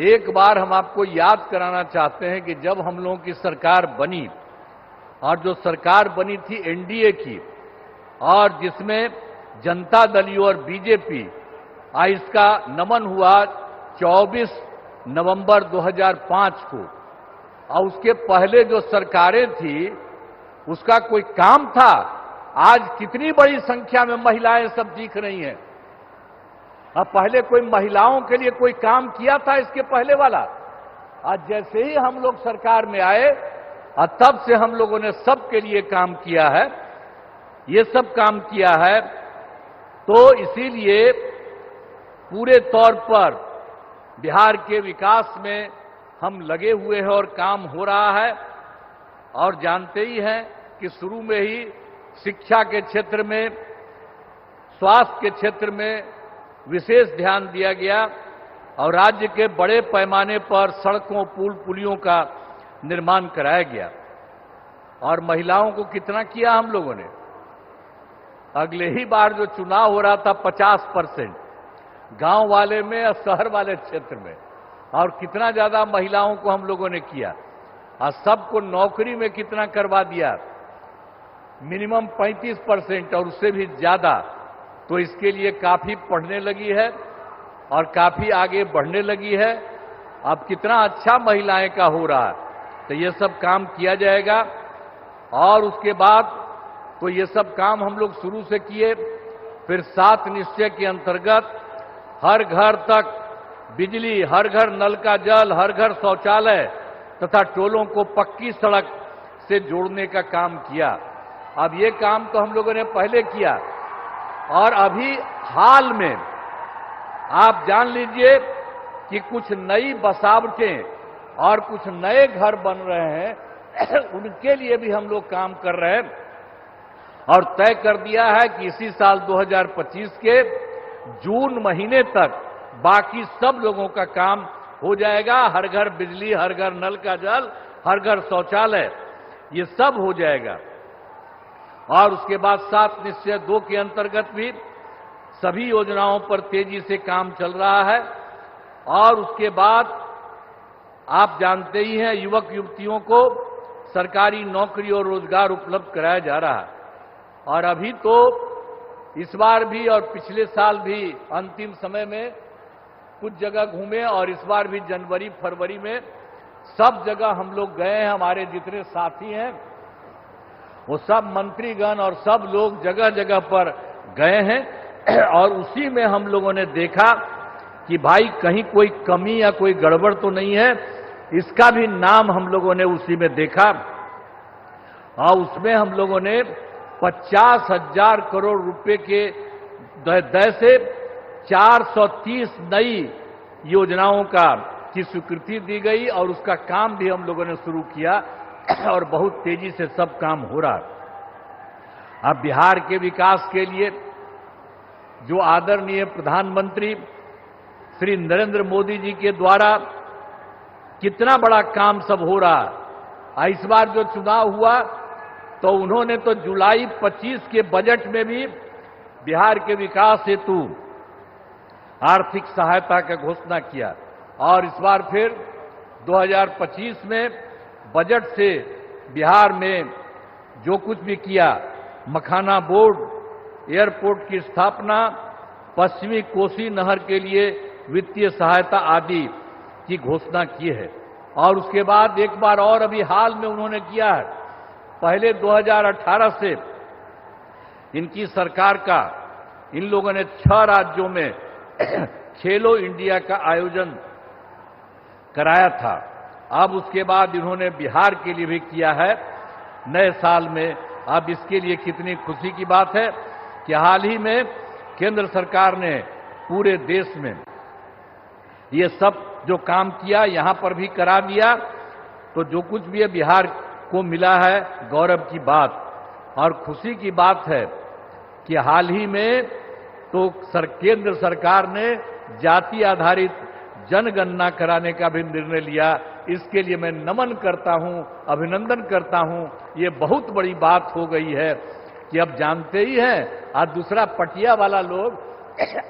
एक बार हम आपको याद कराना चाहते हैं कि जब हम लोगों की सरकार बनी और जो सरकार बनी थी एनडीए की और जिसमें जनता दल यू और बीजेपी, इसका नमन हुआ 24 नवंबर 2005 को, और उसके पहले जो सरकारें थी उसका कोई काम था? आज कितनी बड़ी संख्या में महिलाएं सब दिख रही हैं। अब पहले कोई महिलाओं के लिए कोई काम किया था इसके पहले वाला? आज जैसे ही हम लोग सरकार में आए और तब से हम लोगों ने सबके लिए काम किया है, ये सब काम किया है। तो इसीलिए पूरे तौर पर बिहार के विकास में हम लगे हुए हैं और काम हो रहा है। और जानते ही हैं कि शुरू में ही शिक्षा के क्षेत्र में, स्वास्थ्य के क्षेत्र में विशेष ध्यान दिया गया और राज्य के बड़े पैमाने पर सड़कों, पुल, पुलियों का निर्माण कराया गया। और महिलाओं को कितना किया हम लोगों ने? अगले ही बार जो चुनाव हो रहा था 50% गांव वाले में और शहर वाले क्षेत्र में, और कितना ज्यादा महिलाओं को हम लोगों ने किया और सबको नौकरी में कितना करवा दिया, मिनिमम 35% और उससे भी ज्यादा। तो इसके लिए काफी पढ़ने लगी है और काफी आगे बढ़ने लगी है। अब कितना अच्छा महिलाएं का हो रहा है। तो ये सब काम किया जाएगा और उसके बाद तो ये सब काम हम लोग शुरू से किए। फिर 7 निश्चय के अंतर्गत हर घर तक बिजली, हर घर नल का जल, हर घर शौचालय तथा टोलों को पक्की सड़क से जोड़ने का काम किया। अब ये काम तो हम लोगों ने पहले किया और अभी हाल में आप जान लीजिए कि कुछ नई बसावटें और कुछ नए घर बन रहे हैं, उनके लिए भी हम लोग काम कर रहे हैं और तय कर दिया है कि इसी साल 2025 के जून महीने तक बाकी सब लोगों का काम हो जाएगा। हर घर बिजली, हर घर नल का जल, हर घर शौचालय, ये सब हो जाएगा। और उसके बाद 7 निश्चय 2 के अंतर्गत भी सभी योजनाओं पर तेजी से काम चल रहा है। और उसके बाद आप जानते ही हैं युवक युवतियों को सरकारी नौकरी और रोजगार उपलब्ध कराया जा रहा है। और अभी तो इस बार भी और पिछले साल भी अंतिम समय में कुछ जगह घूमे और इस बार भी जनवरी फरवरी में सब जगह हम लोग गए हैं। हमारे जितने साथी हैं वो सब मंत्रीगण और सब लोग जगह जगह पर गए हैं और उसी में हम लोगों ने देखा कि भाई कहीं कोई कमी या कोई गड़बड़ तो नहीं है। इसका भी नाम हम लोगों ने उसी में देखा और उसमें हम लोगों ने 50,000 करोड़ रुपए के दय से 430 नई योजनाओं की स्वीकृति दी गई और उसका काम भी हम लोगों ने शुरू किया और बहुत तेजी से सब काम हो रहा है। अब बिहार के विकास के लिए जो आदरणीय प्रधानमंत्री श्री नरेंद्र मोदी जी के द्वारा कितना बड़ा काम सब हो रहा है। इस बार जो चुनाव हुआ तो उन्होंने तो जुलाई 25 के बजट में भी बिहार के विकास हेतु आर्थिक सहायता का घोषणा किया और इस बार फिर 2025 में बजट से बिहार में जो कुछ भी किया, मखाना बोर्ड, एयरपोर्ट की स्थापना, पश्चिमी कोसी नहर के लिए वित्तीय सहायता आदि की घोषणा की है। और उसके बाद एक बार और अभी हाल में उन्होंने किया है। पहले 2018 से इनकी सरकार का इन लोगों ने 6 राज्यों में खेलो इंडिया का आयोजन कराया था। अब उसके बाद इन्होंने बिहार के लिए भी किया है नए साल में। अब इसके लिए कितनी खुशी की बात है कि हाल ही में केंद्र सरकार ने पूरे देश में ये सब जो काम किया यहां पर भी करा दिया। तो जो कुछ भी है बिहार को मिला है, गौरव की बात और खुशी की बात है कि हाल ही में तो केंद्र सरकार ने जाति आधारित जनगणना कराने का भी निर्णय लिया। इसके लिए मैं नमन करता हूं, अभिनंदन करता हूं। ये बहुत बड़ी बात हो गई है कि अब जानते ही हैं आज दूसरा पटिया वाला लोग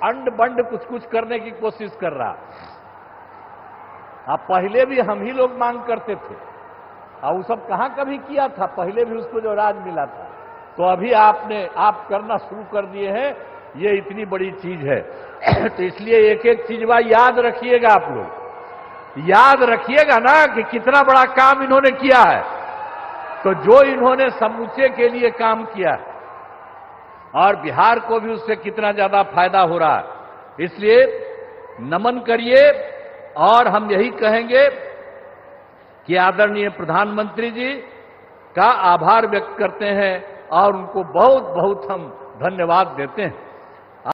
अंड बंड कुछ कुछ करने की कोशिश कर रहा। अब पहले भी हम ही लोग मांग करते थे, और वो सब कहां कभी किया था, पहले भी उसको जो राज मिला था। तो अभी आप करना शुरू कर दिए हैं, ये इतनी बड़ी चीज है। तो इसलिए एक एक चीज याद रखिएगा, आप लोग याद रखिएगा ना कि कितना बड़ा काम इन्होंने किया है। तो जो इन्होंने समूचे के लिए काम किया है, और बिहार को भी उससे कितना ज्यादा फायदा हो रहा है, इसलिए नमन करिए। और हम यही कहेंगे कि आदरणीय प्रधानमंत्री जी का आभार व्यक्त करते हैं और उनको बहुत बहुत हम धन्यवाद देते हैं।